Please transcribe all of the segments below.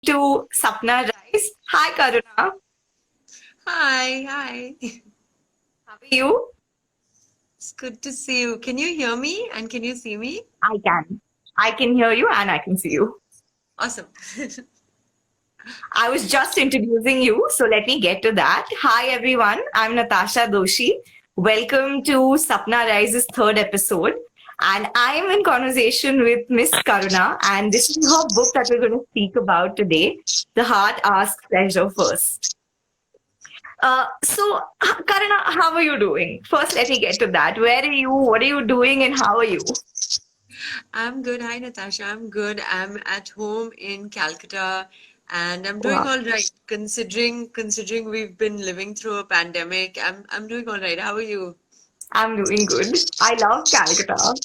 to Sapna Rise. Hi, Karuna. Hi. How are you? It's good to see you. Can you hear me and can you see me? I can. I can hear you and I can see you. Awesome. I was just introducing you, so let me get to that. Hi, everyone. I'm Natasha Doshi. Welcome to Sapna Rise's third episode. And I'm in conversation with Miss Karuna, and this is her book that we're going to speak about today. The Heart Asks Pleasure First. Karuna, how are you doing? First, let me get to that. Where are you? What are you doing? And how are you? I'm good. Hi, Natasha. I'm good. I'm at home in Calcutta and I'm doing Wow, all right. Considering we've been living through a pandemic, I'm doing all right. How are you? I'm doing good. I love Calcutta.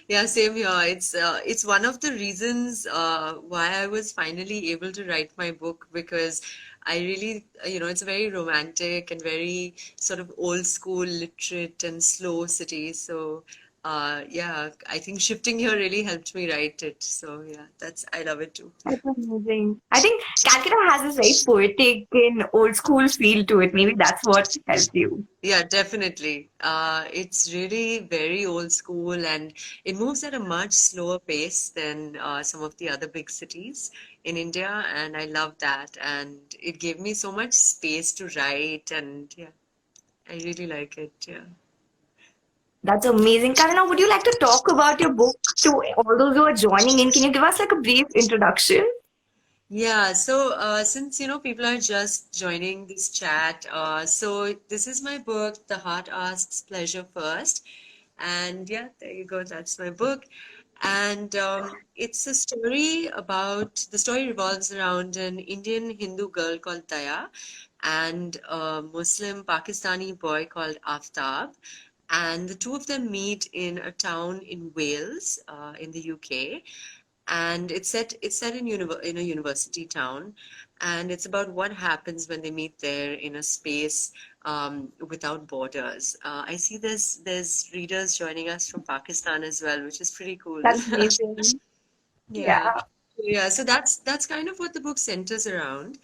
Yeah, same here. It's one of the reasons why I was finally able to write my book because I really, it's a very romantic and very sort of old school, literate and slow city. So, yeah, I think shifting here really helped me write it. So, yeah, I love it too. That's amazing. I think Calcutta has this very poetic and old school feel to it. Maybe that's what helped you. Yeah, definitely. It's really very old school and it moves at a much slower pace than some of the other big cities in India. And I love that. And it gave me so much space to write. And yeah, I really like it. Yeah. That's amazing. Karuna, would you like to talk about your book to all those who are joining in? Can you give us like a brief introduction? Yeah, so since people are just joining this chat, so this is my book, The Heart Asks Pleasure First, and yeah, there you go, that's my book, and it's a story about the story revolves around an Indian Hindu girl called Daya and a Muslim Pakistani boy called Aftab, and the two of them meet in a town in Wales, in the UK, and it's set in a university town, and it's about what happens when they meet there in a space without borders. I see there's readers joining us from Pakistan as well, which is pretty cool. That's amazing. Yeah. Yeah. Yeah, so that's kind of what the book centers around.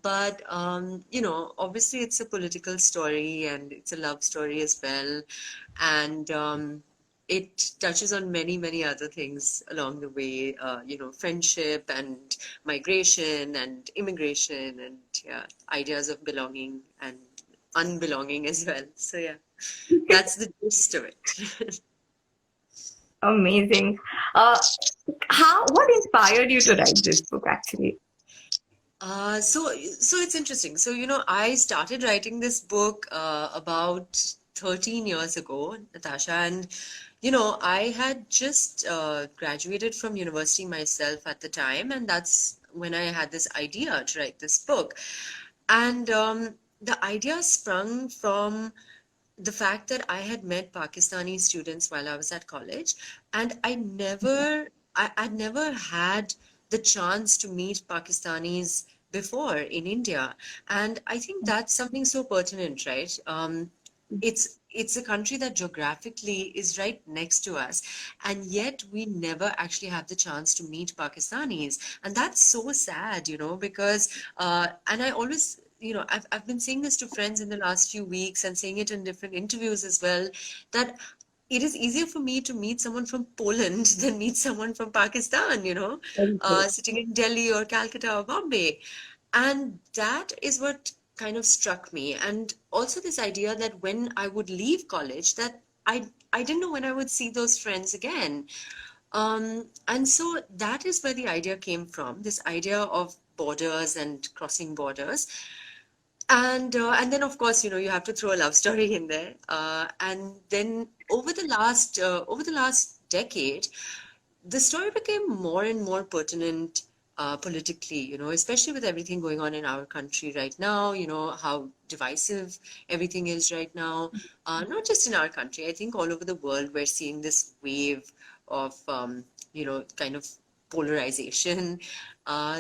But obviously it's a political story and it's a love story as well. And it touches on many other things along the way, friendship and migration and immigration and yeah, ideas of belonging and unbelonging as well. So yeah, that's the gist of it. Amazing. What inspired you to write this book actually? So it's interesting. So, I started writing this book about 13 years ago, Natasha, and I had just graduated from university myself at the time, and that's when I had this idea to write this book. And the idea sprung from the fact that I had met Pakistani students while I was at college, and I'd never had the chance to meet Pakistanis before in India, and I think that's something so pertinent, right? It's a country that geographically is right next to us, and yet we never actually have the chance to meet Pakistanis, and that's so sad, because and I always I've been saying this to friends in the last few weeks and saying it in different interviews as well, that it is easier for me to meet someone from Poland than meet someone from Pakistan, Very true. sitting in Delhi or Calcutta or Bombay. And that is what kind of struck me. And also this idea that when I would leave college, that I didn't know when I would see those friends again. And so that is where the idea came from, this idea of borders and crossing borders. And then of course, you have to throw a love story in there. And then over the last decade, the story became more and more pertinent politically, especially with everything going on in our country right now, how divisive everything is right now. Not just in our country, I think all over the world, we're seeing this wave of, kind of polarization.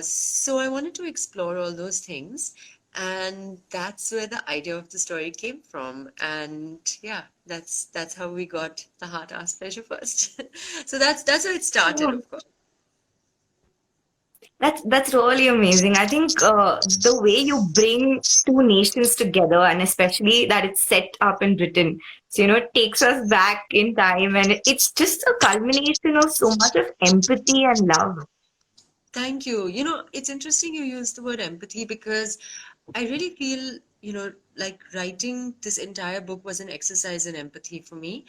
So I wanted to explore all those things. And that's where the idea of the story came from. And yeah, that's how we got the heart asked pleasure first. So that's how it started, Oh, of course. That's really amazing. I think the way you bring two nations together, and especially that it's set up in Britain, so it takes us back in time, and it's just a culmination of so much of empathy and love. Thank you. It's interesting you use the word empathy because I really feel, like writing this entire book was an exercise in empathy for me.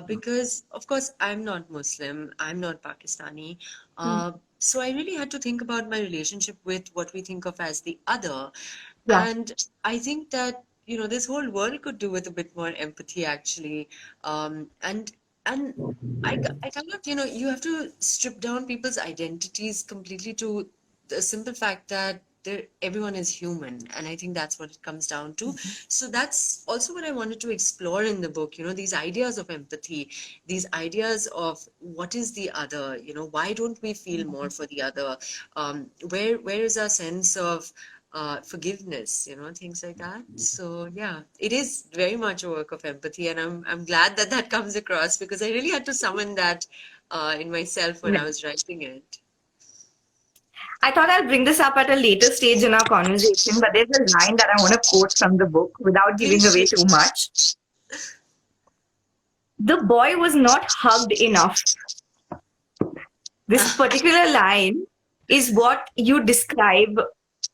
Because, of course, I'm not Muslim, I'm not Pakistani. Mm. So I really had to think about my relationship with what we think of as the other. Yeah. And I think that, this whole world could do with a bit more empathy, actually. And I kind of, you have to strip down people's identities completely to the simple fact that everyone is human, and I think that's what it comes down to. So that's also what I wanted to explore in the book, these ideas of empathy, these ideas of what is the other, why don't we feel more for the other, where is our sense of forgiveness, things like that. So yeah, it is very much a work of empathy, and I'm glad that that comes across because I really had to summon that in myself when I was writing it. I thought I'll bring this up at a later stage in our conversation, but there's a line that I want to quote from the book without giving Please away share. too much. The boy was not hugged enough. This particular line is what you describe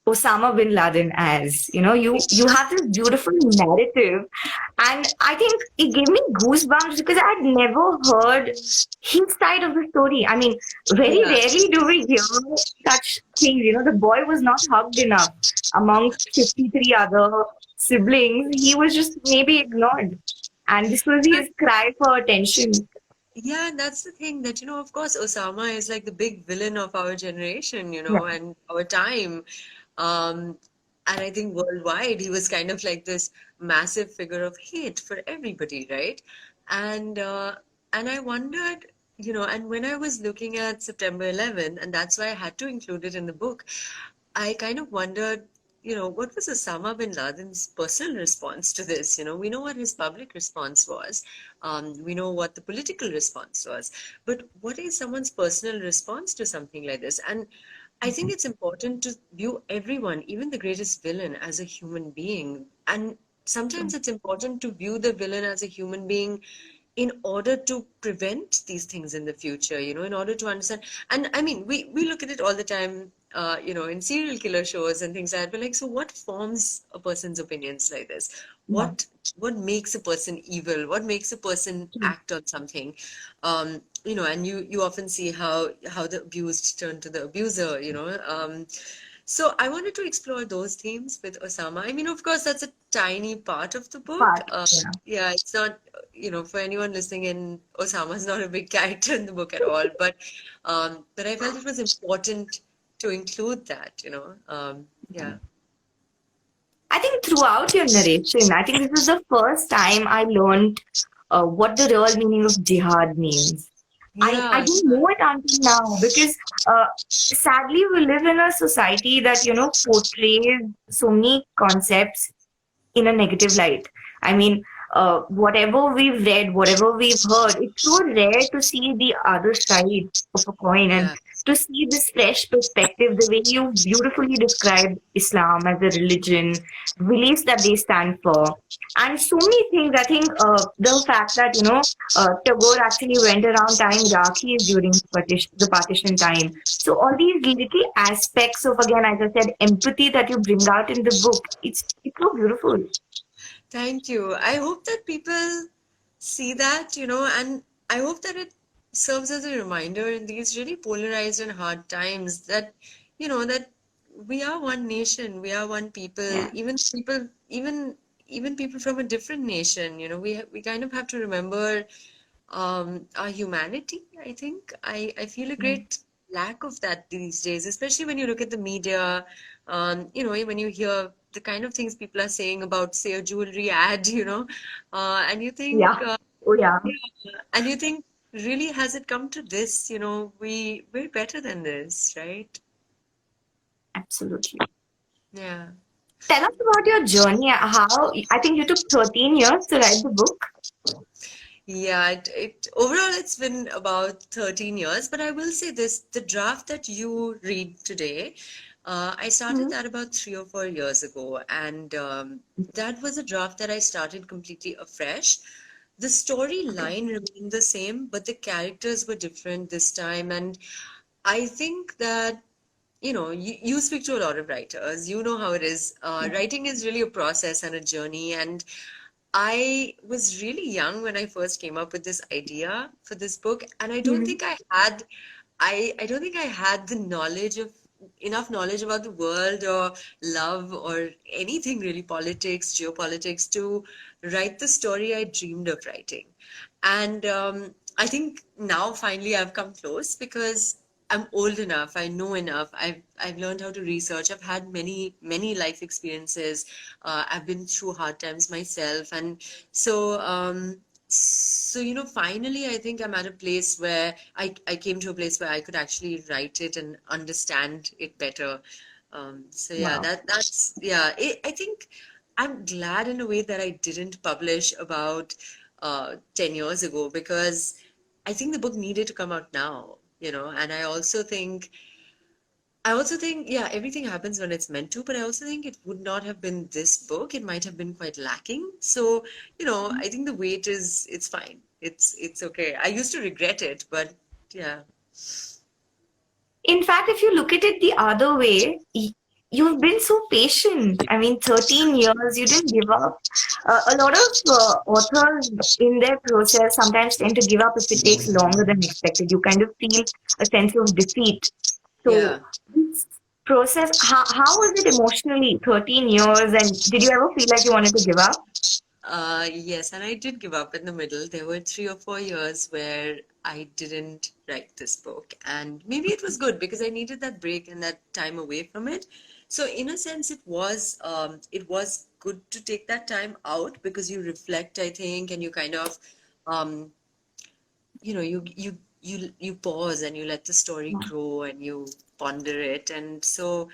Osama bin Laden as. You have this beautiful narrative, and I think it gave me goosebumps because I'd never heard his side of the story. I mean, very Yeah. rarely do we hear such things. The boy was not hugged enough amongst 53 other siblings. He was just maybe ignored, and this was But his cry for attention. yeah, and that's the thing that, of course, Osama is like the big villain of our generation, Yeah. and our time. Um, and I think worldwide, he was kind of like this massive figure of hate for everybody, right? And and I wondered, and when I was looking at September 11th, and that's why I had to include it in the book, I kind of wondered, what was Osama bin Laden's personal response to this? We know what his public response was. We know what the political response was. But what is someone's personal response to something like this? And I think it's important to view everyone, even the greatest villain, as a human being. And sometimes it's important to view the villain as a human being in order to prevent these things in the future, in order to understand. And I mean, we look at it all the time, in serial killer shows and things like that. But like, so what forms a person's opinions like this? Yeah. What makes a person evil? What makes a person act on something? And you often see how the abused turn to the abuser, so I wanted to explore those themes with Osama. I mean, of course, that's a tiny part of the book. Part. Yeah. Yeah, it's not, for anyone listening in, Osama's not a big character in the book at all. But I felt it was important to include that, yeah. I think throughout your narration, I think this is the first time I learned what the real meaning of jihad means. I Yeah, didn't know it until now because uh, sadly we live in a society that portrays so many concepts in a negative light. I mean, whatever we've read, whatever we've heard, it's so rare to see the other side of a coin and yeah. to see this fresh perspective, the way you beautifully described Islam as a religion, beliefs that they stand for, and so many things. I think the fact that, Tagore actually went around tying Rakhis during the partition time. So all these little aspects of, again, as I said, empathy that you bring out in the book, it's so beautiful. Thank you. I hope that people see that, and I hope that it serves as a reminder in these really polarized and hard times that, that we are one nation, we are one people, Yeah. even people from a different nation, we kind of have to remember our humanity, I think. I feel a great lack of that these days, especially when you look at the media, when you hear the kind of things people are saying about, say, a jewelry ad, and you think, Yeah. Oh, yeah. yeah, and you think, really, has it come to this? We're better than this, right? Absolutely. Yeah. Tell us about your journey. How I think you took 13 years to write the book. Yeah, overall it's been about 13 years, but I will say this, the draft that you read today, I started Mhm. that about 3 or 4 years ago, and that was a draft that I started completely afresh. The Okay. storyline remained the same, but the characters were different this time, and I think that you speak to a lot of writers. You know how it is. Writing is really a process and a journey. And I was really young when I first came up with this idea for this book, and I don't Mhm. think I don't think I had the knowledge of enough knowledge about the world or love or anything really, politics, geopolitics, to write the story I dreamed of writing. And I think now finally I've come close because I'm old enough, I know enough, I've learned how to research, I've had many life experiences, I've been through hard times myself, and so finally I think I'm at a place where I came to a place where I could actually write it and understand it better. So yeah, Wow. I think I'm glad in a way that I didn't publish about 10 years ago, because I think the book needed to come out now, and I also think, yeah, everything happens when it's meant to, but I also think it would not have been this book. It might have been quite lacking. So, I think the weight it's fine. It's okay. I used to regret it, but yeah. In fact, if you look at it the other way, you've been so patient. I mean, 13 years, you didn't give up. A lot of authors in their process sometimes tend to give up if it takes longer than expected. You kind of feel a sense of defeat. Yeah. So, this process, how was it emotionally? 13 years, and did you ever feel like you wanted to give up? Yes, and I did give up in the middle. There were 3 or 4 years where I didn't write this book, and maybe it was good because I needed that break and that time away from it. So in a sense, it was good to take that time out because you reflect, I think, and you kind of um, you pause and you let the story grow and you ponder it, and so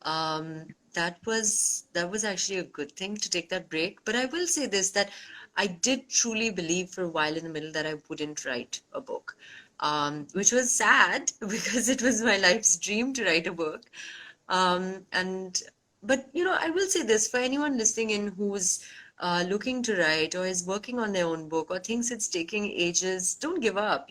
that was actually a good thing to take that break. But I will say this, that I did truly believe for a while in the middle that I wouldn't write a book, which was sad because it was my life's dream to write a book. And but I will say this for anyone listening in who's looking to write or is working on their own book or thinks it's taking ages, don't give up.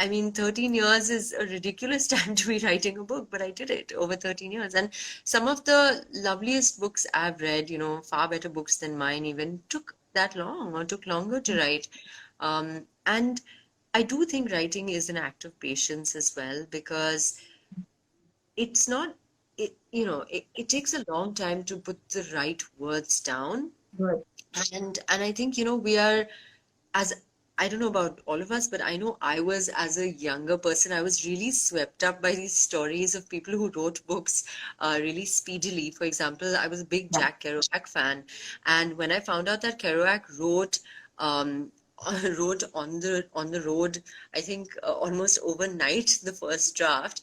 I mean, 13 years is a ridiculous time to be writing a book, but I did it over 13 years. And some of the loveliest books I've read, far better books than mine, even took that long or took longer to write. And I do think writing is an act of patience as well, because it's not it takes a long time to put the right words down. Good. And I think we are, as I don't know about all of us, but I know I was, as a younger person, I was really swept up by these stories of people who wrote books really speedily. For example, I was a big Yeah. Jack Kerouac fan, and when I found out that Kerouac wrote wrote on the road, I think almost overnight, the first draft,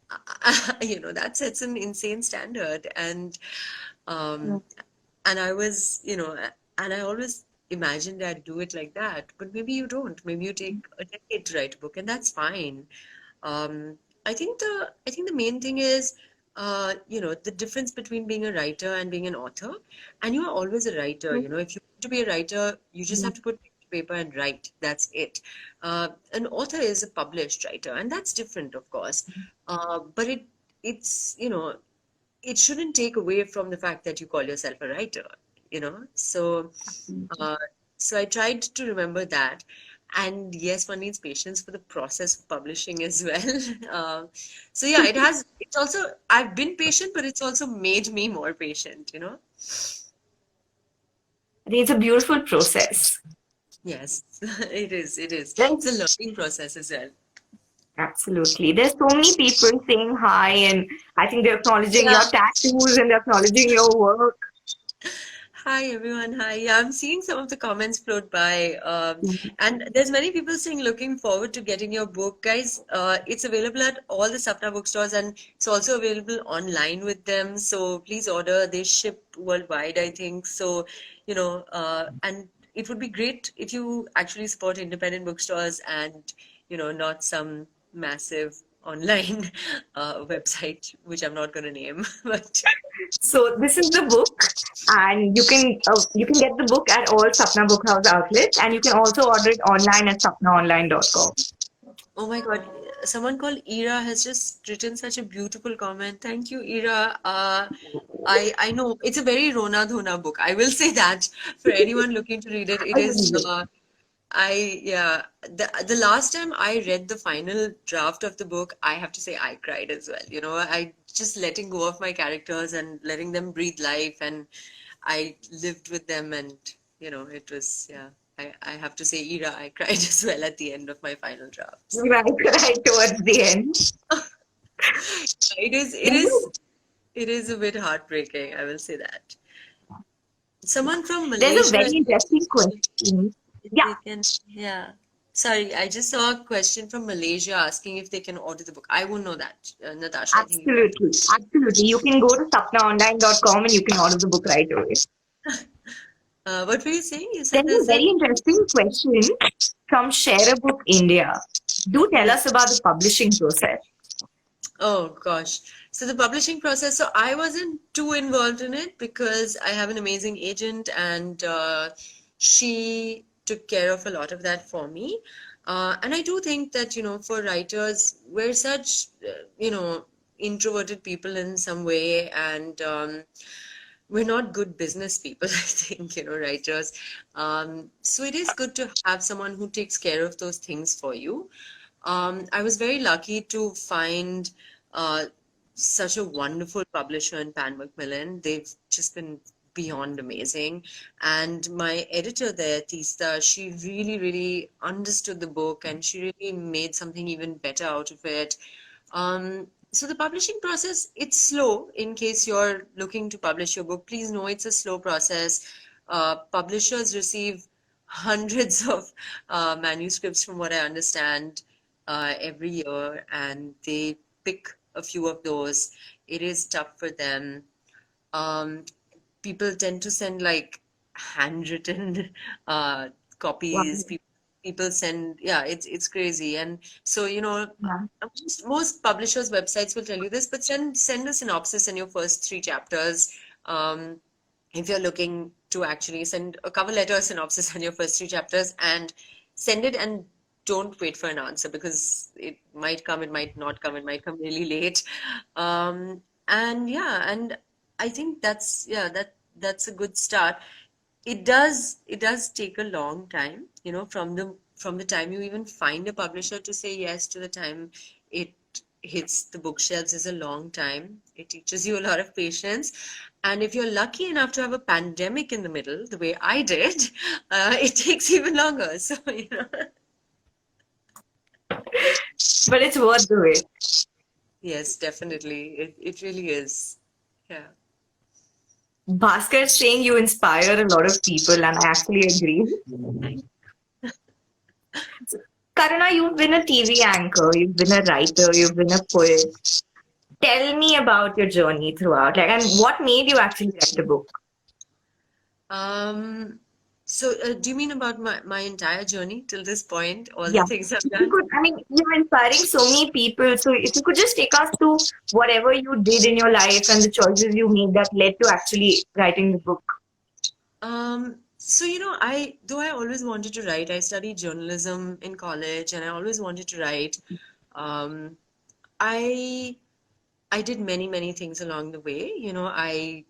that sets an insane standard. Um, and I was, and I always imagined I'd do it like that. But maybe you don't. Maybe you take a decade to write a book, and that's fine. Um, I think the main thing is, the difference between being a writer and being an author. And you are always a writer. If you want to be a writer, you just have to put pen to paper and write. That's it. An author is a published writer, and that's different, of course. But it shouldn't take away from the fact that you call yourself a writer. So Mhm. uh, so I tried to remember that. And yes, one needs patience for the process of publishing as well. So yeah, it's also, I've been patient, but it's also made me more patient. I think it's a beautiful process. Yes, it is. Right? It's a learning process as well. Absolutely. There's so many people saying hi, and I think they're acknowledging Yeah. your tattoos and they're acknowledging your work. Hi everyone. Hi. Yeah, I'm seeing some of the comments float by, and there's many people saying looking forward to getting your book, guys. It's available at all the Sapna bookstores, and it's also available online with them. So please order. They ship worldwide, I think. So, and it would be great if you actually support independent bookstores and, not some massive online website, which I'm not going to name, but So this is the book, and you can get the book at all Sapna Book House outlets, and you can also order it online at sapnaonline.com. oh my God, someone called Ira has just written such a beautiful comment. Thank you, Ira. I know it's a very Rona Dhona book. I will say that for anyone looking to read it, it is. Yeah, the last time I read the final draft of the book, I have to say I cried as well. I just letting go of my characters and letting them breathe life, and I lived with them, and it was, yeah. I have to say, Ira, I cried as well at the end of my final drafts. Right towards the end. It is, it is, it is a bit heartbreaking. I will say that. Someone from There's a Malaysia, very interesting question. if Yeah, they can, yeah. Sorry, I just saw a question from Malaysia asking if they can order the book. I won't know that, Natasha. I think you can. absolutely. Absolutely. You can go to sapnaonline.com and you can order the book right away. What were you saying? You There's said a there's a. very interesting question from Share a Book India. Do tell us about the publishing process. Oh gosh. So the publishing process, so I wasn't too involved in it because I have an amazing agent, and she took care of a lot of that for me. And I do think that, for writers, we're such, introverted people in some way, and we're not good business people, I think, writers. So it is good to have someone who takes care of those things for you. I was very lucky to find uh, such a wonderful publisher in Pan Macmillan. They've just been beyond amazing. And my editor there, Tista, she really, really understood the book, and she really made something even better out of it. So the publishing process, it's slow. In case you're looking to publish your book, please know it's a slow process. Publishers receive hundreds of manuscripts, from what I understand, every year, and they pick a few of those. It is tough for them. Um, People tend to send like handwritten Wow. copies. People send, yeah, it's crazy. And so, Yeah. most publishers' websites will tell you this, but send a synopsis in your first three chapters. Um, if you're looking to actually send a cover letter, a synopsis in your first three chapters, and send it, and don't wait for an answer, because it might come, it might not come, it might come really late. And yeah, and I think that's a good start. It does take a long time, from the time you even find a publisher to say yes to the time it hits the bookshelves is a long time. It teaches you a lot of patience. And if you're lucky enough to have a pandemic in the middle, the way I did, it takes even longer. So, But it's worth the wait. yes, definitely. It really is. Yeah. Bhaskar is saying you inspire a lot of people, and I actually agree. Karuna, you've been a TV anchor, you've been a writer, you've been a poet. Tell me about your journey throughout, like, and what made you actually write a book? Um, so, do you mean about my entire journey till this point, all the Yeah. things I've If you done? could, I mean, you're inspiring so many people. So if you could just take us through whatever you did in your life and the choices you made that led to actually writing the book. So, though I always wanted to write, I studied journalism in college, and I always wanted to write. Um, I I did many, many things along the way. I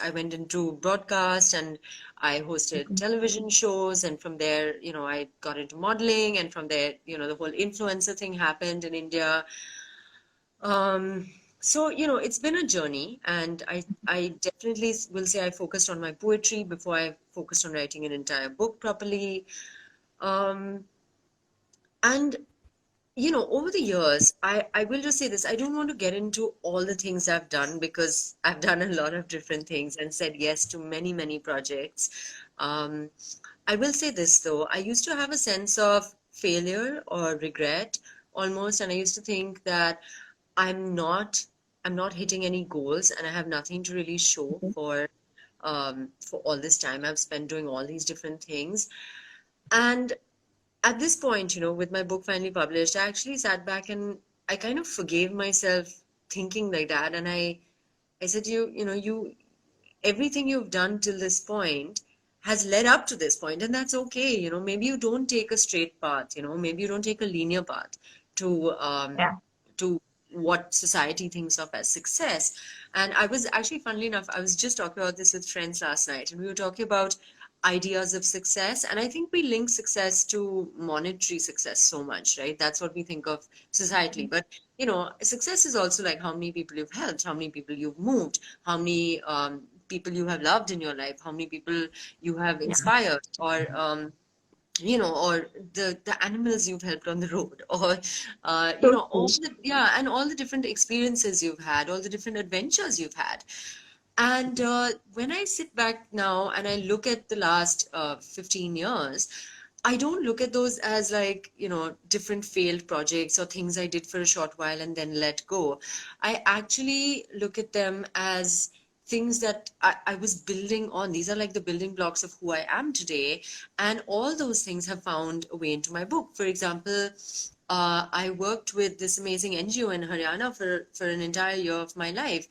I went into broadcast, and I hosted television shows, and from there, I got into modeling, and from there, the whole influencer thing happened in India. Um, so, it's been a journey, and I definitely will say I focused on my poetry before I focused on writing an entire book properly. Um, and over the years, I will just say this. I don't want to get into all the things I've done, because I've done a lot of different things and said yes to many, many projects. Um, I will say this though. I used to have a sense of failure or regret almost, and I used to think that I'm not I'm not hitting any goals, and I have nothing to really show for for all this time I've spent doing all these different things. And at this point, with my book finally published, I actually sat back and I kind of forgave myself thinking like that. And I said, everything you've done till this point has led up to this point, and that's okay. Maybe you don't take a straight path, maybe you don't take a linear path to Yeah. what society thinks of as success. And I was actually, funnily enough, I was just talking about this with friends last night, and we were talking about ideas of success. And I think we link success to monetary success so much, right? That's what we think of societally. But success is also like how many people you've helped, how many people you've moved, how many people you have loved in your life, how many people you have Yeah. inspired, or the animals you've helped on the road, or So all true. and all the different experiences you've had, all the different adventures you've had. And when I sit back now and I look at the last 15 years, I don't look at those as like, different failed projects or things I did for a short while and then let go. I actually look at them as things that I was building on. These are like the building blocks of who I am today. And all those things have found a way into my book. For example, I worked with this amazing NGO in Haryana for an entire year of my life.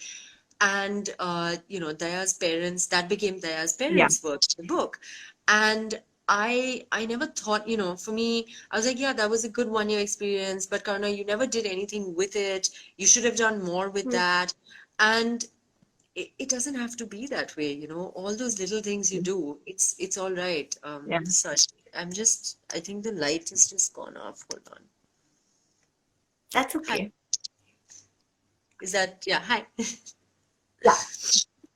And Daya's parents, that became Daya's Yeah. parents' work in the book. And I never thought, for me, I was like, yeah, that was a good 1 year experience, but Karuna, you never did anything with it. You should have done more with Mm. that. And it doesn't have to be that way, all those little things you do, it's all right. Yeah. Sorry, I think the light has just gone off. Hold on. That's Hi. okay. Is that, yeah, hi. Yeah.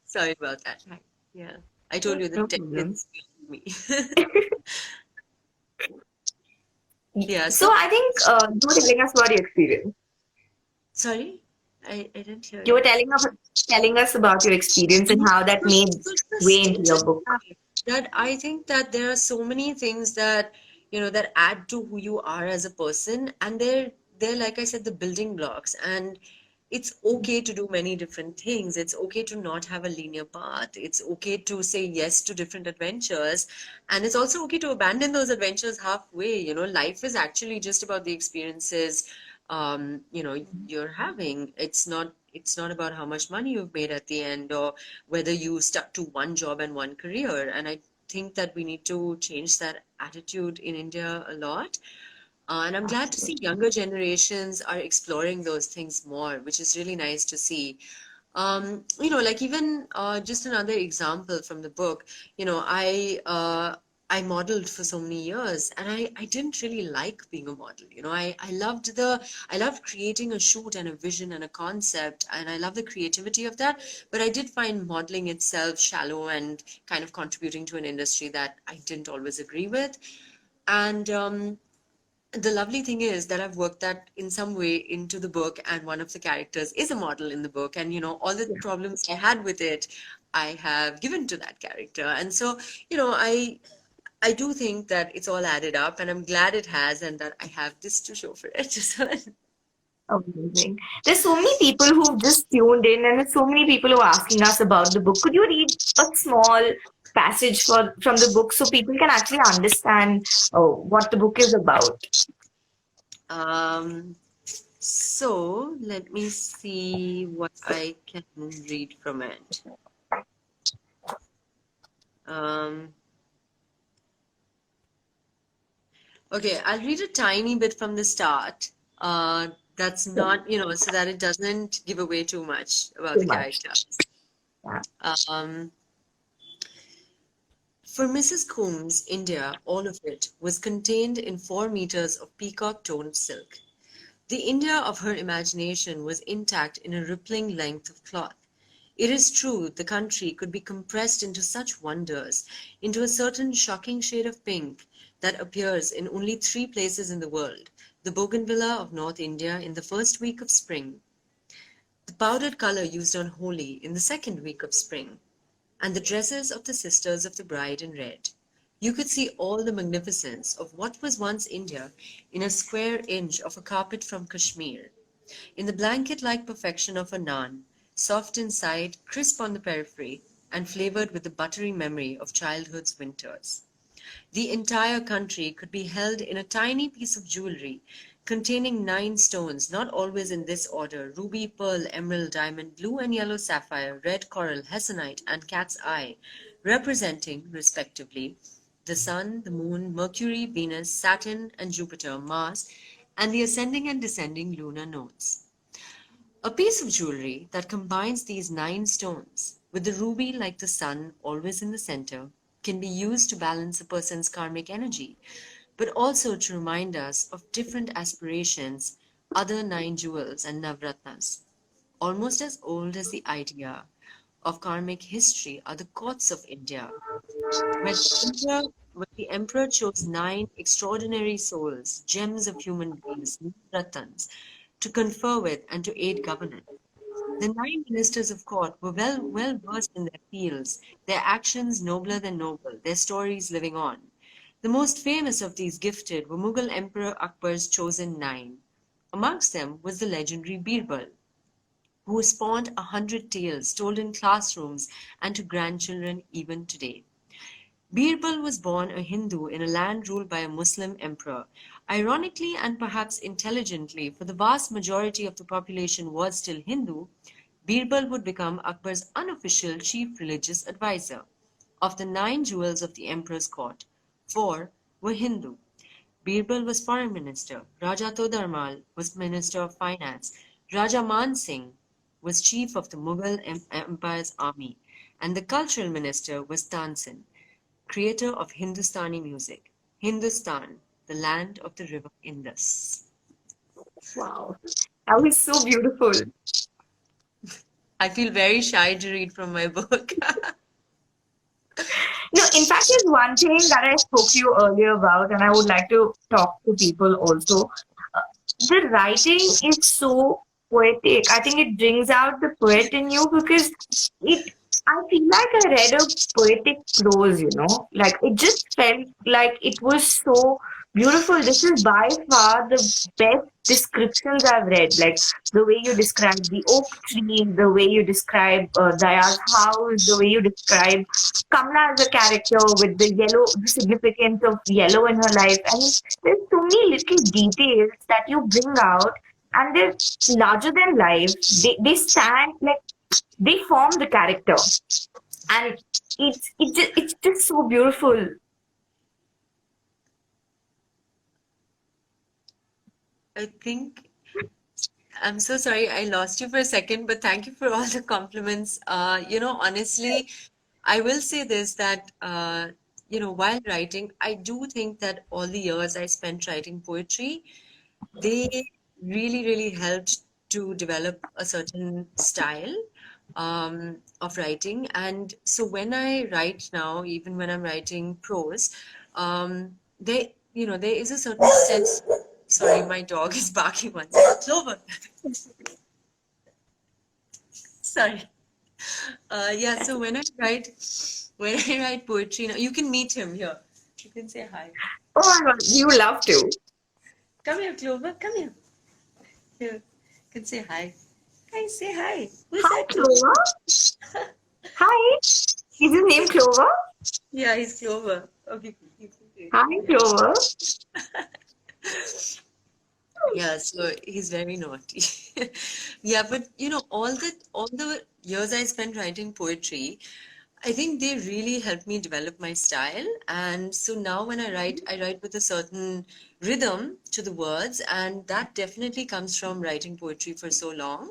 Sorry about that. Hi. Yeah. I told No, you the no tech problem. is beyond me. Yeah, So so I think you were telling us about your experience. sorry, I didn't hear You were you. telling us about your experience and how that made So way just into your book. that I think that there are so many things that that add to who you are as a person, and they're like I said, the building blocks. And it's okay to do many different things. It's okay to not have a linear path. It's okay to say yes to different adventures, and it's also okay to abandon those adventures halfway. Life is actually just about the experiences you're having. It's not about how much money you've made at the end, or whether you stuck to one job and one career. And I think that we need to change that attitude in India a lot. And I'm glad to see Absolutely. younger generations are exploring those things more, which is really nice to see. Like even just another example from the book, I modeled for so many years, and I didn't really like being a model. I loved creating a shoot and a vision and a concept, and I love the creativity of that. But I did find modeling itself shallow and kind of contributing to an industry that I didn't always agree with. And the lovely thing is that I've worked that in some way into the book, and one of the characters is a model in the book. And all the Yeah. problems I had with it, I have given to that character. And so, I do think that it's all added up, and I'm glad it has, and that I have this to show for it. So, Amazing. There's so many people who've just tuned in, and there's so many people who are asking us about the book. Could you read a small passage from the book so people can actually understand what the book is about? um, so let me see what I can read from it. Um, Okay, I'll read a tiny bit from the start. That's not, so that it doesn't give away too much about Too the much. character. Yeah. Um, for Mrs. Coombs, India, all of it, was contained in 4 meters of peacock-toned silk. The India of her imagination was intact in a rippling length of cloth. It is true, the country could be compressed into such wonders, into a certain shocking shade of pink that appears in only 3 places in the world: the bougainvillea of North India in the first week of spring, the powdered color used on Holi in the second week of spring, and the dresses of the sisters of the bride in red. You could see all the magnificence of what was once India in a square inch of a carpet from Kashmir, in the blanket-like perfection of a naan, soft inside, crisp on the periphery, and flavored with the buttery memory of childhood's winters. The entire country could be held in a tiny piece of jewelry containing 9 stones, not always in this order: ruby, pearl, emerald, diamond, blue and yellow sapphire, red coral, hessonite, and cat's eye, representing, respectively, the Sun, the Moon, Mercury, Venus, Saturn, and Jupiter, Mars, and the ascending and descending lunar nodes. A piece of jewelry that combines these 9 stones, with the ruby like the sun always in the center, can be used to balance a person's karmic energy, but also to remind us of different aspirations, other 9 jewels and navratnas. Almost as old as the idea of karmic history are the courts of India, where the emperor chose 9 extraordinary souls, gems of human beings, ratans, to confer with and to aid governance. The 9 ministers of court were well versed in their fields, their actions nobler than noble, their stories living on. The most famous of these gifted were Mughal Emperor Akbar's chosen 9. Amongst them was the legendary Birbal, who spawned 100 tales told in classrooms and to grandchildren even today. Birbal was born a Hindu in a land ruled by a Muslim emperor. Ironically and perhaps intelligently, for the vast majority of the population was still Hindu, Birbal would become Akbar's unofficial chief religious advisor. Of the 9 jewels of the emperor's court, 4 were Hindu. Birbal was foreign minister, Raja Todarmal was minister of finance, Raja Man Singh was chief of the Mughal Empire's army, and the cultural minister was Tansen, creator of Hindustani music. Hindustan, the land of the river Indus. Wow. That was so beautiful. I feel very shy to read from my book. No, in fact, there's one thing that I spoke to you earlier about, and I would like to talk to people also. Uh, the writing is so poetic. I think it brings out the poet in you because it, I feel like I read a poetic prose, like it just felt like it was so beautiful. This is by far the best descriptions I've read. Like the way you describe the oak tree, the way you describe Daya's house, the way you describe Kamla as a character with the significance of yellow in her life. I mean, there's so many little details that you bring out, and they're larger than life. They stand like they form the character, and it's just so beautiful. I think I'm so sorry I lost you for a second, but thank you for all the compliments. Honestly, I will say this that while writing, I do think that all the years I spent writing poetry, they really, really helped to develop a certain style of writing. And so when I write now, even when I'm writing prose, there is a certain sense. Sorry, my dog is barking once. Clover. Sorry. Yeah. So when I write poetry, now you can meet him here. You can say hi. Oh my God, you love to. Come here, Clover. Come here. Here. You can say hi. Hi. Say hi. Who's Hi, that, Clover? Clover. Hi. Is his name Clover? Yeah, he's Clover. Okay. You can say Hi, Clover. yeah, so he's very naughty. Yeah, but all the years I spent writing poetry, I think they really helped me develop my style. And so now when I write with a certain rhythm to the words, and that definitely comes from writing poetry for so long.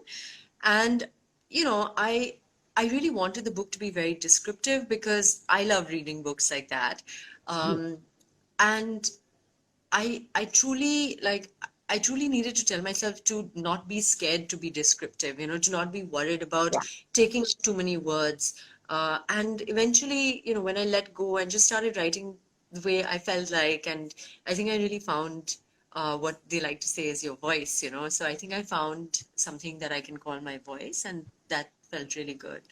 And I really wanted the book to be very descriptive because I love reading books like that. Um, and I truly needed to tell myself to not be scared to be descriptive, to not be worried about Yeah. taking too many words. And eventually, when I let go and just started writing the way I felt like, and I think I really found what they like to say is your voice. So I think I found something that I can call my voice, and that felt really good.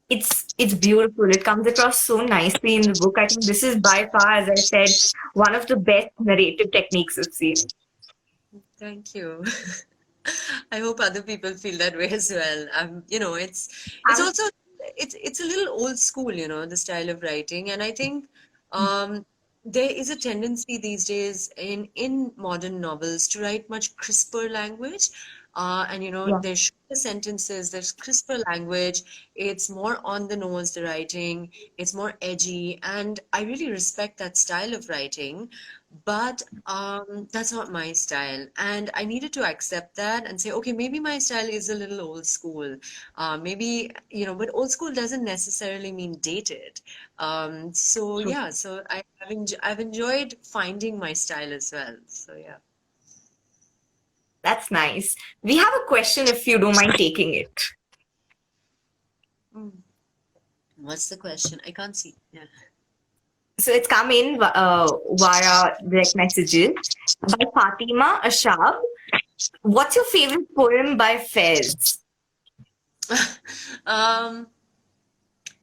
It's beautiful. It comes across so nicely in the book. I think this is by far, as I said, one of the best narrative techniques I've seen. Thank you. I hope other people feel that way as well. It's I'm also it's a little old school, the style of writing, and I think um, there is a tendency these days in modern novels to write much crisper language, and Yeah, there's shorter sentences, there's crisper language, it's more on the nose, the writing, it's more edgy, and I really respect that style of writing. But that's not my style, and I needed to accept that and say, okay, maybe my style is a little old school. Maybe, but old school doesn't necessarily mean dated. So true. yeah, so I've enjoyed finding my style as well. So yeah. That's nice. We have a question if you don't mind taking it. Mm. What's the question? I can't see. Yeah. So it's come in via direct messages by Fatima Ashab. What's your favorite poem by Fez? Um,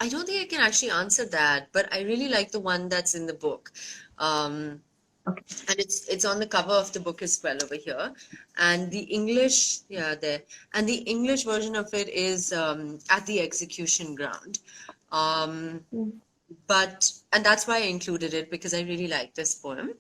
I don't think I can actually answer that, but I really like the one that's in the book. Um, Okay. and it's on the cover of the book as well over here. And the English, yeah, there. And the English version of it is at the execution ground. Um, and that's why I included it because I really like this poem.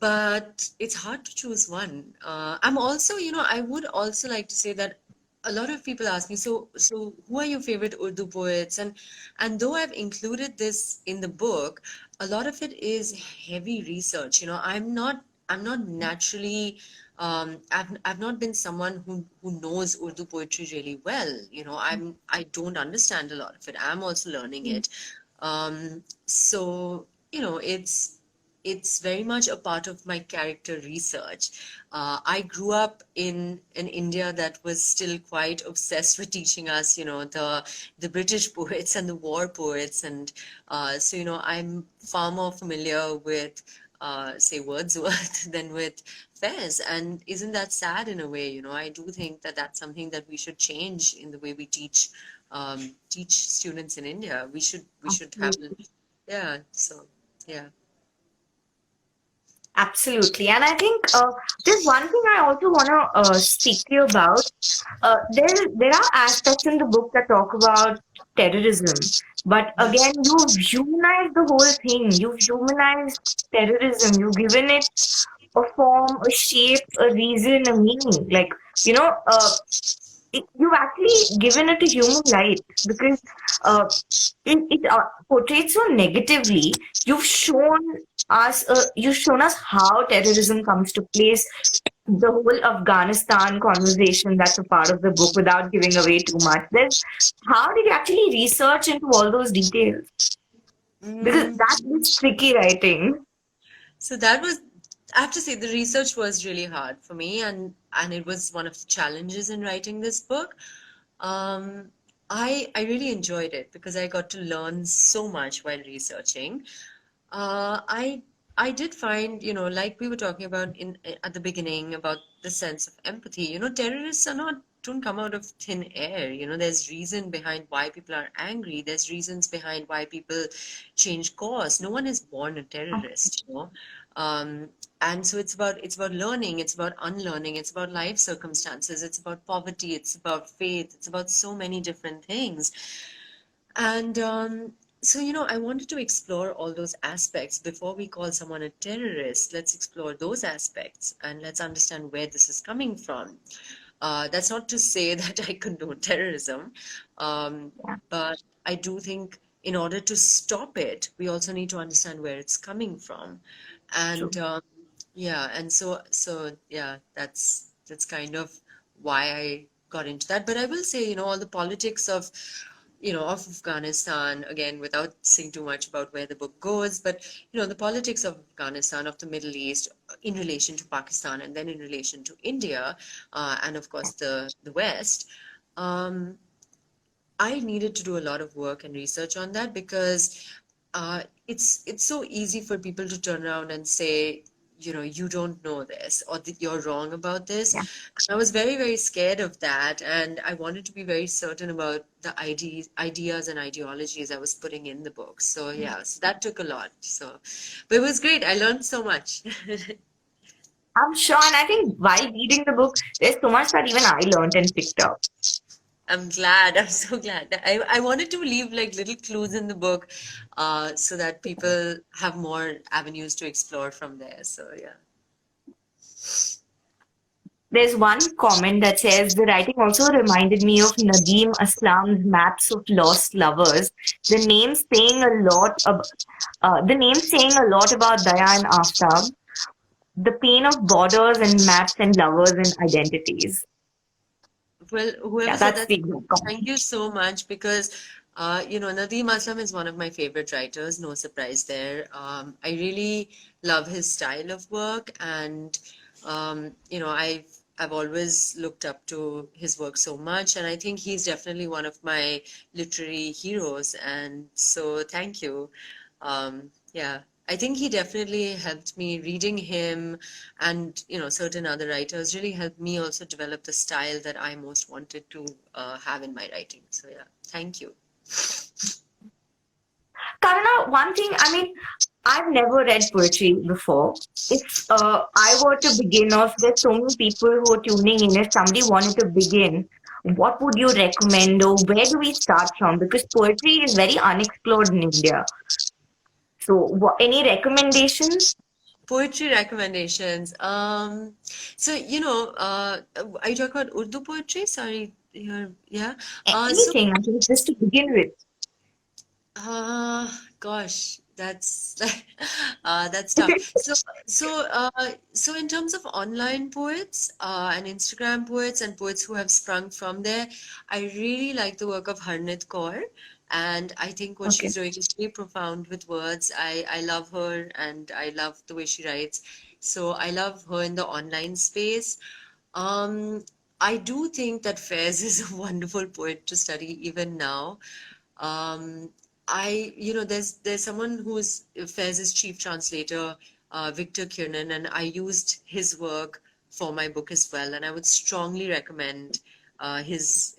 But it's hard to choose one. I'm also, I would also like to say that a lot of people ask me, so who are your favorite Urdu poets? And though I've included this in the book, a lot of it is heavy research. I'm not naturally, I've not been someone who knows Urdu poetry really well. I don't understand a lot of it. I'm also learning it. So, it's very much a part of my character research. I grew up in an India that was still quite obsessed with teaching us, the British poets and the war poets, and so I'm far more familiar with, say, Wordsworth than with Fez. And isn't that sad in a way? I do think that that's something that we should change in the way we teach students in India. We should have, yeah. So yeah. Absolutely. And I think there's one thing I also want to speak to you about. There are aspects in the book that talk about terrorism, but again, you've humanized the whole thing. You've humanized terrorism. You've given it a form, a shape, a reason, a meaning. Like, you know, you've actually given it a human light because uh, it portrays so negatively. You've shown us how terrorism comes to place, the whole Afghanistan conversation that's a part of the book without giving away too much. Then, how did you actually research into all those details? Because Mm, that is tricky writing. so that was, I have to say, the research was really hard for me, and it was one of the challenges in writing this book. Um, I really enjoyed it because I got to learn so much while researching. I did find, like we were talking about in at the beginning about the sense of empathy. Terrorists are not don't come out of thin air. There's reason behind why people are angry. There's reasons behind why people change course. No one is born a terrorist. Um, and so it's about learning, it's about unlearning, it's about life circumstances, it's about poverty, it's about faith, it's about so many different things. And so, I wanted to explore all those aspects. Before we call someone a terrorist, let's explore those aspects and let's understand where this is coming from. That's not to say that I condone terrorism, um, Yeah, but I do think in order to stop it, we also need to understand where it's coming from. true. And yeah, and so yeah, that's kind of why I got into that. But I will say, all the politics of Afghanistan, again, without saying too much about where the book goes, but the politics of Afghanistan, of the Middle East, in relation to Pakistan, and then in relation to India, and of course the West. Um, I needed to do a lot of work and research on that because it's so easy for people to turn around and say, you don't know this or that you're wrong about this. Yeah, And I was very, very scared of that, and I wanted to be very certain about the ideas and ideologies I was putting in the book. So yeah, so that took a lot. So, but it was great. I learned so much. I'm sure. And I think while reading the book, there's so much that even I learned and picked up. I'm glad. I'm so glad. I wanted to leave like little clues in the book, so that people have more avenues to explore from there. So yeah. There's one comment that says the writing also reminded me of Nadeem Aslam's Maps of Lost Lovers. The name saying a lot the name saying a lot about Daya and Aftab, the pain of borders and maps and lovers and identities. Well, Yeah, whoever said that's that, the exact thank comment. you so much because, Nadeem Aslam is one of my favorite writers. No surprise there. I really love his style of work, and I've always looked up to his work so much, and I think he's definitely one of my literary heroes. And so, thank you. Yeah, I think he definitely helped me reading him, and certain other writers really helped me also develop the style that I most wanted to have in my writing. So yeah, thank you. Karuna, one thing, I mean, I've never read poetry before. If I were to begin, or if there's so many people who are tuning in, if somebody wanted to begin, what would you recommend, or where do we start from? Because poetry is very unexplored in India. So, any recommendations? Poetry recommendations. So are you talking about Urdu poetry? Sorry, yeah. So Anything, I think, just to begin with. Gosh, that's that's tough. So in terms of online poets, and Instagram poets and poets who have sprung from there, I really like the work of Harneet Kaur, and I think what Okay. she's doing is really profound with words. I love her, and I love the way she writes. So I love her in the online space. Um, I do think that Faiz is a wonderful poet to study even now. Um, there's someone who's Faiz's chief translator, Victor Kiernan, and I used his work for my book as well. And I would strongly recommend his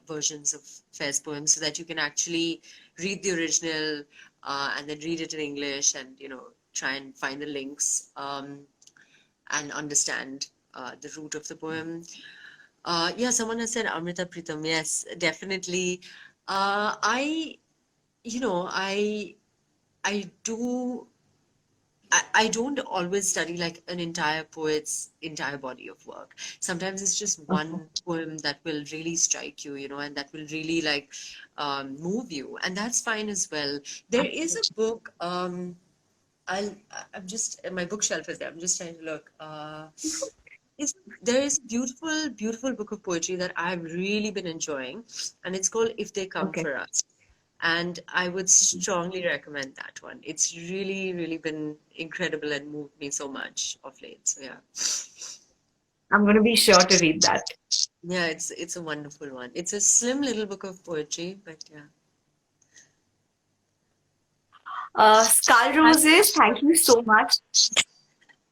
versions of Faiz poems so that you can actually read the original, and then read it in English, and try and find the links, and understand the root of the poem. Yeah, someone has said Amrita Pritam. Yes, definitely. I, you know, I do. I don't always study like an entire poet's entire body of work. Sometimes it's just Okay. one poem that will really strike you, and that will really like move you, and that's fine as well. There is a book. I'm just my bookshelf is there. I'm just trying to look. Is there is a beautiful, beautiful book of poetry that I've really been enjoying, and it's called If They Come Okay. For Us. And I would strongly recommend that one. It's really, really been incredible and moved me so much of late. So yeah. I'm going to be sure to read that. Yeah, it's a wonderful one. It's a slim little book of poetry, but yeah. Skull Roses, thank you so much.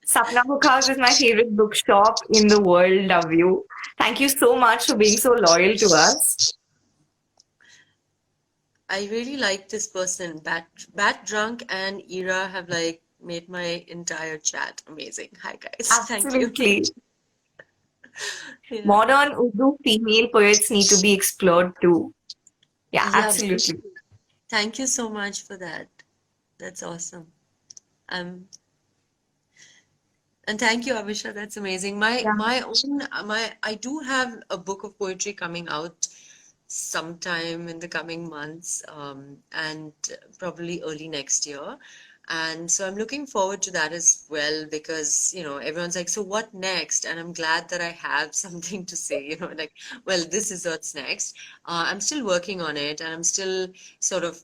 Sapna Book House is my favorite bookshop in the world, love you. Thank you so much for being so loyal to us. I really like this person. Bat Drunk and Ira have like made my entire chat amazing. Hi guys. Thank you. Absolutely. Yeah. Modern Urdu female poets need to be explored too. Yeah, Yeah, absolutely. thank you so much for that. That's awesome. Um, and thank you, Abhisha. That's amazing. Yeah. I do have a book of poetry coming out sometime in the coming months, and probably early next year. And so I'm looking forward to that as well because, everyone's like, so what next? And I'm glad that I have something to say, like, well, this is what's next. I'm still working on it, and I'm still sort of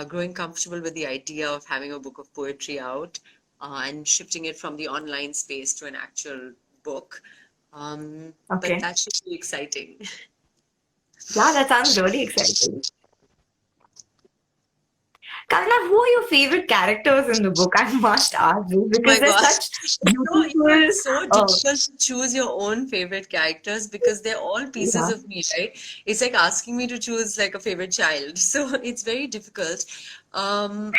growing comfortable with the idea of having a book of poetry out, and shifting it from the online space to an actual book. But Okay. that should be exciting. Yeah, that sounds really exciting. Karna, who are your favorite characters in the book? I must ask this Oh my because they're gosh. such So, beautiful. it's so Uh, difficult to choose your own favorite characters because they're all pieces yeah. of me, right? It's like asking me to choose like a favorite child. So it's very difficult. Um,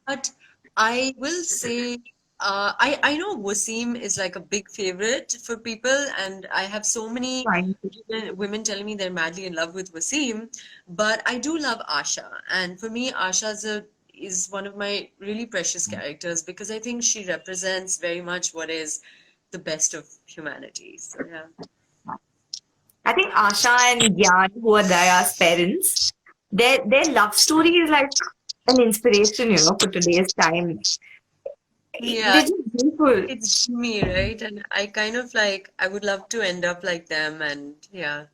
but I will say I know Wasim is like a big favorite for people, and I have so many Fine. women telling me they're madly in love with Wasim. But I do love Asha, and for me, is one of my really precious characters because I think she represents very much what is the best of humanity. So yeah. I think Asha and Gyan, who are Daya's parents, their love story is like an inspiration, for today's time. Yeah, They're just beautiful. it's me, right? And I kind of like, I would love to end up like them, and yeah.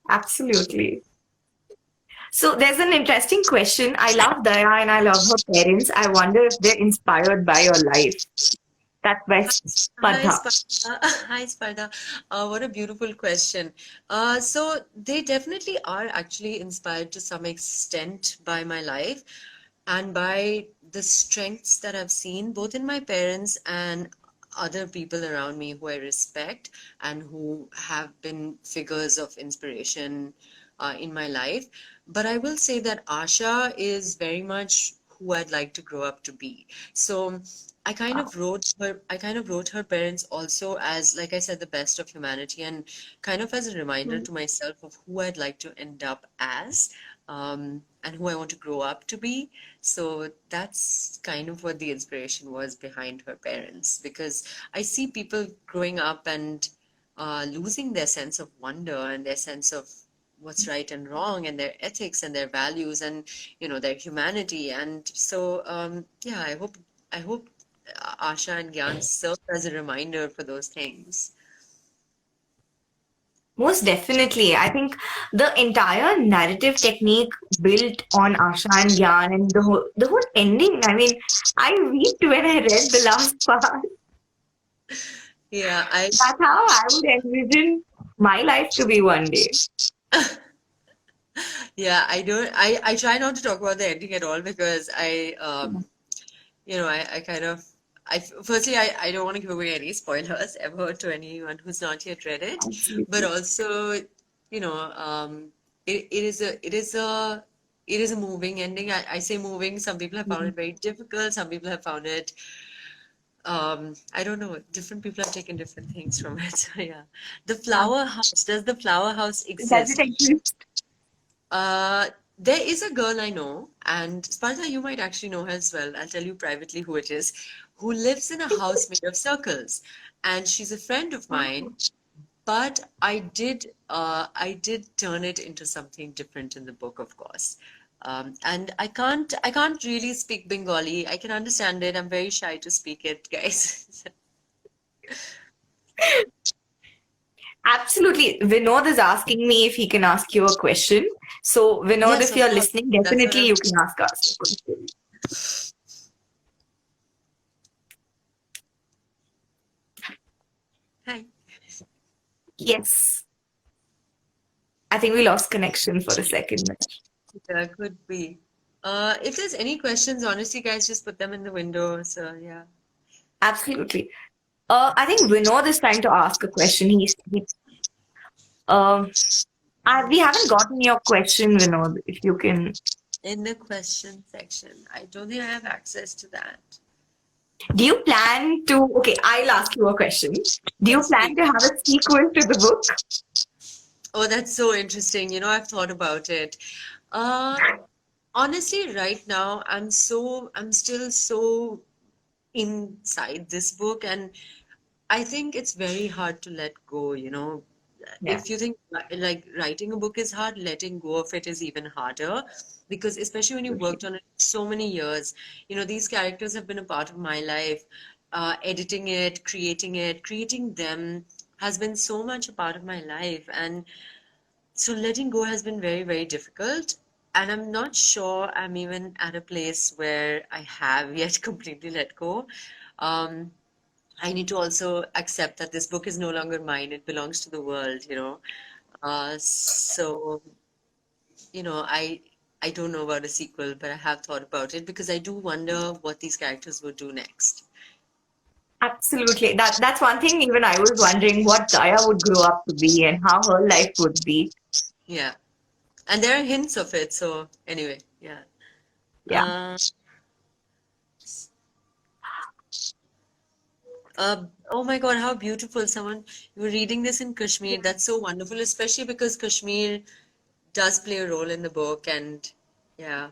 Absolutely. So there's an interesting question. I love Daya and I love her parents. I wonder if they're inspired by your life. That's by Hi, Spadha. Sparta. Hi, Sparta. What a beautiful question. So they definitely are actually inspired to some extent by my life and by the strengths that I've seen both in my parents and other people around me who I respect and who have been figures of inspiration in my life. But I will say that Asha is very much who I'd like to grow up to be. So I kind of wrote her parents also as, like I said, the best of humanity and kind of as a reminder to myself of who I'd like to end up as, and who I want to grow up to be. So that's kind of what the inspiration was behind her parents, because I see people growing up and losing their sense of wonder and their sense of what's right and wrong and their ethics and their values and their humanity. And so yeah, I hope Asha and Gyan serve as a reminder for those things. Most definitely. I think the entire narrative technique built on Asha and Gyan and the whole ending. I mean, I wept when I read the last part. Yeah, I That's how I would envision my life to be one day. yeah, I don't I try not to talk about the ending at all because I kind of firstly I don't want to give away any spoilers ever to anyone who's not yet read it, but Absolutely. also it is a moving ending. I say moving. Some people have found it very difficult. Some people have found it I don't know. Different people have taken different things from it. So yeah, the Yeah. flower house. Does the flower house Does it exist? exist? There is a girl I know, and Sparta, you might actually know her as well. I'll tell you privately who it is, who lives in a house made of circles, and she's a friend of Wow. mine. But I did turn it into something different in the book, of course. And I can't really speak Bengali. I can understand it. I'm very shy to speak it, guys. Absolutely. Vinod is asking me if he can ask you a question. So, Vinod, Yes, if of you're course. listening, That's what definitely I'm. you can ask us a question. Hi. Yes. I think we lost connection for a second. Yeah, could be. If there's any questions, honestly, guys, just put them in the window. So yeah. Absolutely. I think Vinod is trying to ask a question. Um, we haven't gotten your question, Vinod. If you can, In the question section. I don't think I have access to that. do you plan to? Okay, I'll ask you a question. Do you Yes, plan please. to have a sequel to the book? Oh, that's so interesting. I've thought about it. Uh, Honestly, right now, I'm still so inside this book, and I think it's very hard to let go. Yeah. If you think like writing a book is hard, letting go of it is even harder because especially when you worked on it so many years, these characters have been a part of my life. Editing it, creating them has been so much a part of my life, and so letting go has been very, very difficult. And I'm not sure I'm even at a place where I have yet completely let go. Um, I need to also accept that this book is no longer mine. It belongs to the world. So, I don't know about a sequel, but I have thought about it because I do wonder what these characters will do next. Absolutely. That's one thing even I was wondering what Daya would grow up to be and how her life would be. Yeah. And there are hints of it. So anyway, yeah. Yeah. Uh, Oh my God, how beautiful. You were reading this in Kashmir. That's so wonderful, especially because Kashmir does play a role in the book. And yeah,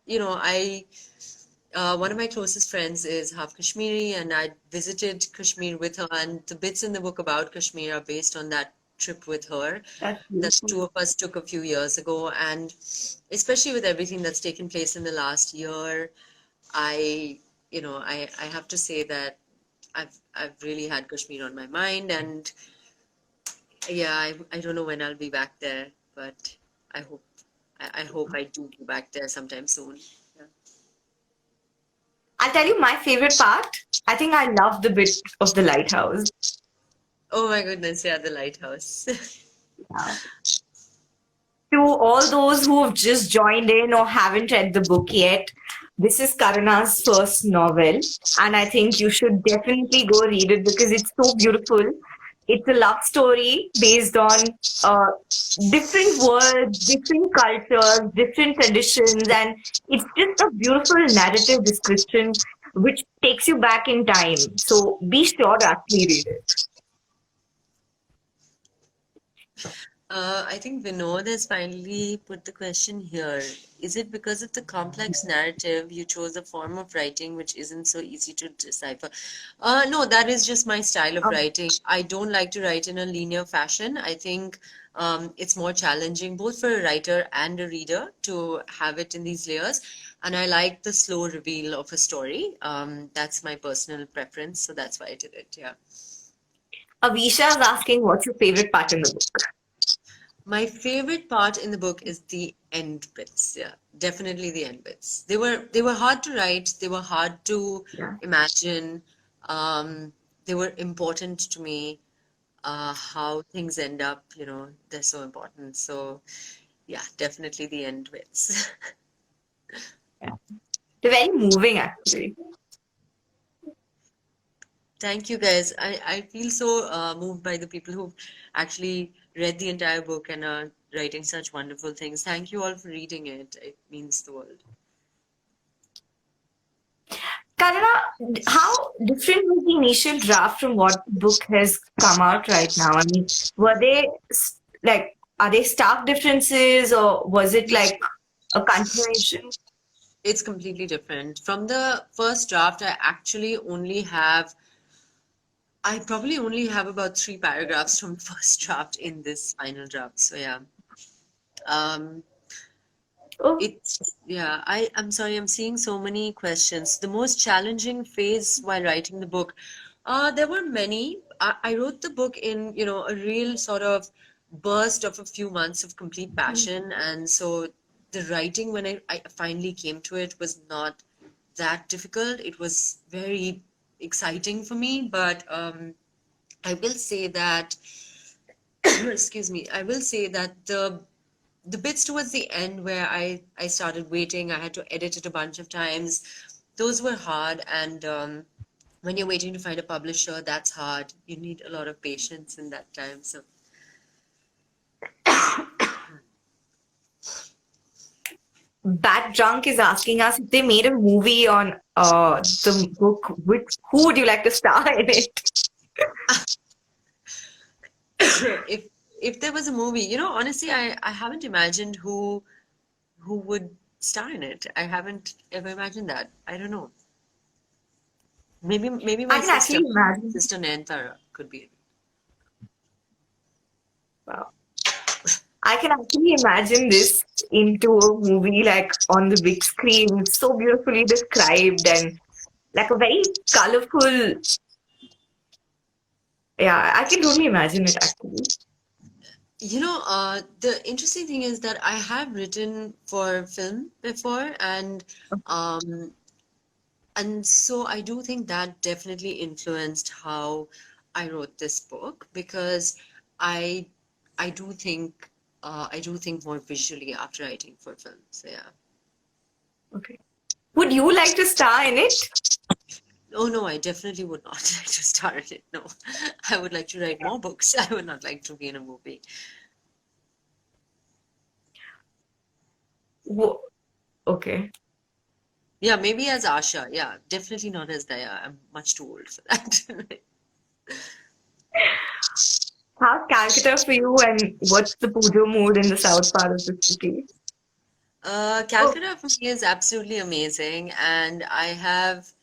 Yeah, one of my closest friends is half Kashmiri, and I visited Kashmir with her. And the bits in the book about Kashmir are based on that trip with her that's that the beautiful. two of us took a few years ago. And especially with everything that's taken place in the last year, I, I have to say that I've really had Kashmir on my mind, and yeah, I don't know when I'll be back there, but I hope I hope I do go back there sometime soon. Yeah. I'll tell you my favorite part. I think I love the bit of the lighthouse. Oh my goodness, yeah, the lighthouse. Yeah. To all those who have just joined in or haven't read the book yet, this is Karuna's first novel, and I think you should definitely go read it because it's so beautiful. It's a love story based on different worlds, different cultures, different traditions, and it's just a beautiful narrative description which takes you back in time. So be sure to actually read it. I think Vinod has finally put the question here. Is it because of the complex narrative you chose a form of writing which isn't so easy to decipher? No, that is just my style of writing. I don't like to write in a linear fashion. I think it's more challenging both for a writer and a reader to have it in these layers. And I like the slow reveal of a story. That's my personal preference, so that's why I did it. Yeah. Avisha is asking what's your favorite part in the book? My favorite part in the book is the end bits. Yeah, definitely the end bits. They were hard to write. They were hard to Yeah. imagine. Um, they were important to me. How things end up, they're so important. So yeah, definitely the end bits. Yeah. They're very moving, actually. Thank you guys. I feel so moved by the people who've actually read the entire book and are writing such wonderful things. Thank you all for reading it. It means the world. Karuna, how different was the initial draft from what the book has come out right now? I mean, were they like, are they stark differences or was it like a continuation? It's completely different. From the first draft, I probably only have about three paragraphs from the first draft in this final draft. So yeah. Um, Oh, I'm sorry, I'm seeing so many questions. The most challenging phase while writing the book, there were many. I wrote the book in, a real sort of burst of a few months of complete passion. And so the writing, when I finally came to it, was not that difficult. It was very exciting for me, but I will say that, excuse me, I will say that the bits towards the end where I started waiting, I had to edit it a bunch of times. Those were hard, and when you're waiting to find a publisher, that's hard. You need a lot of patience in that time. So Bat Drunk is asking us if they made a movie on the book, who would you like to star in it? if if there was a movie, honestly, I haven't imagined who would star in it. I haven't ever imagined that. I don't know. Maybe I my can actually imagine. sister Nayantara could be. Wow. I can actually imagine this into a movie like on the big screen, so beautifully described and like a very colorful. Yeah, I can totally imagine it actually. The interesting thing is that I have written for film before, um, and so I do think that definitely influenced how I wrote this book because I I do think more visually after writing for film. So yeah. Okay. Would you like to star in it? Oh no, I definitely would not like to star in it. No, I would like to write more books. I would not like to be in a movie. Wo- Okay. Yeah, maybe as Asha. Yeah, definitely not as Daya. I'm much too old for that. How's Calcutta for you, and what's the Pujo mood in the south part of the city? Oh, Calcutta for me is absolutely amazing, and I've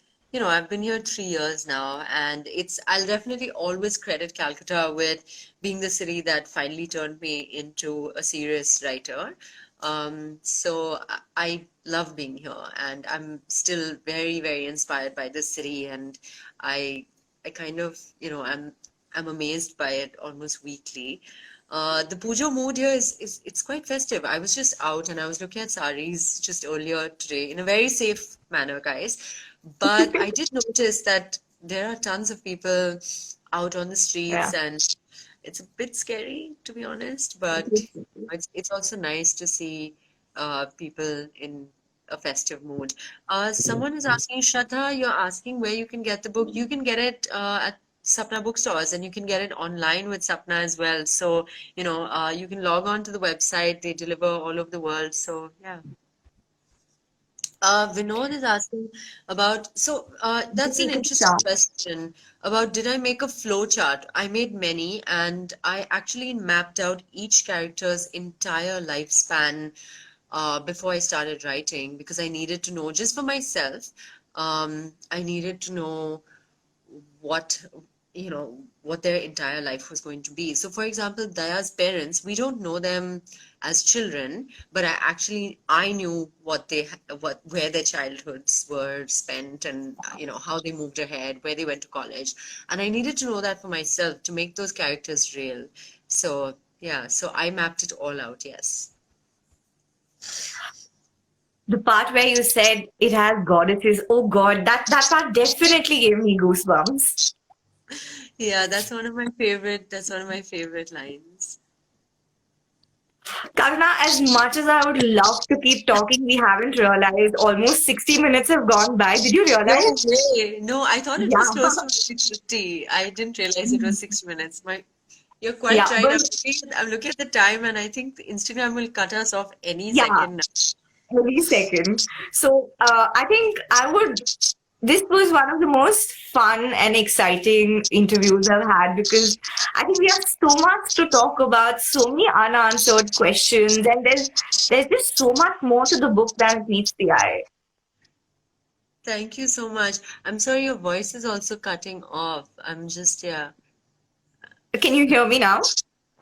been here 3 years now, and I'll definitely always credit Calcutta with being the city that finally turned me into a serious writer. So I love being here, and I'm still very, very inspired by this city, and I, I kind of, I'm amazed by it almost weekly. The pujo mood here is it's quite festive. I was just out and I was looking at saris just earlier today in a very safe manner, guys. But I did notice that there are tons of people out on the yeah. streets, and it's a bit scary, to be honest. But it's also nice to see people in a festive mood. Someone is asking, Shraddha, you're asking where you can get the book. You can get it at Sapna bookstores, and you can get it online with Sapna as well. So, you can log on to the website. They deliver all over the world. So, yeah. Vinod is asking that's an Take a interesting shot. question about did I make a flow chart? I made many, and I actually mapped out each character's entire lifespan before I started writing because I needed to know just for myself. I needed to know what what their entire life was going to be. So for example, Daya's parents, we don't know them as children, but I knew what where their childhoods were spent, and how they moved ahead, where they went to college, and I needed to know that for myself to make those characters real. So yeah, so I mapped it all out. Yes. The part where you said it has goddesses, oh God, that part definitely gave me goosebumps. Yeah, that's one of my favorite lines. Karuna, as much as I would love to keep talking, we haven't realized almost 60 minutes have gone by. Did you No realize? way. No, I thought it was Yeah. close to maybe 50. I didn't realize it was 6 minutes. You're quite Yeah, right. but I'm looking at the time, and I think Instagram will cut us off any yeah, second now. every second. So I think this was one of the most fun and exciting interviews I've had because I think we have so much to talk about, so many unanswered questions, and there's just so much more to the book than meets the eye. Thank you so much. I'm sorry your voice is also cutting off. Yeah. Can you hear me now?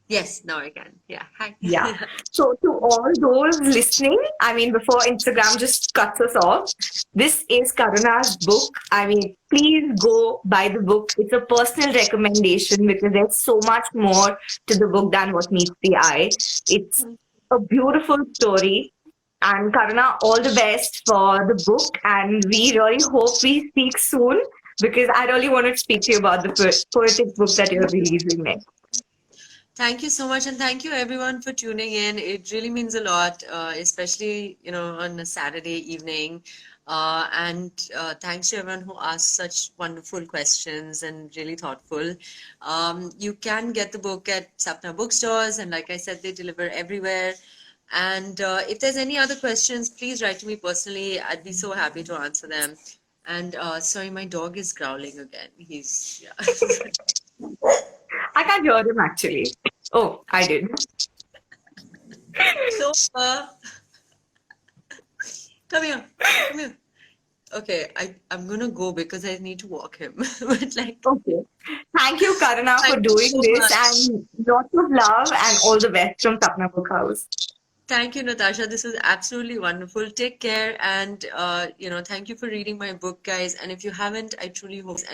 Yes, now I can. Yeah. Hi. Yeah. So to all those listening, I mean, before Instagram just cuts us off, this is Karuna's book. I mean, please go buy the book. It's a personal recommendation because there's so much more to the book than what meets the eye. It's a beautiful story. And Karuna, all the best for the book. And we really hope we speak soon because I really want to speak to you about the poetic book that you're releasing next. Thank you so much, and thank you everyone for tuning in. It really means a lot, especially on a Saturday evening. And thanks to everyone who asked such wonderful questions and really thoughtful. You can get the book at Sapna bookstores, and like I said, they deliver everywhere. And if there's any other questions, please write to me personally. I'd be so happy to answer them. And sorry, my dog is growling again. He's yeah. I can't hear him actually. Oh, I did. So, come here, come here. Okay, I'm gonna go because I need to walk him. But like, Okay. Thank you, Karuna, for thank you doing so this much. and lots of love and all the best from Sapna Book House. Thank you, Natasha. This was absolutely wonderful. Take care, and thank you for reading my book, guys. And if you haven't, I truly hope. And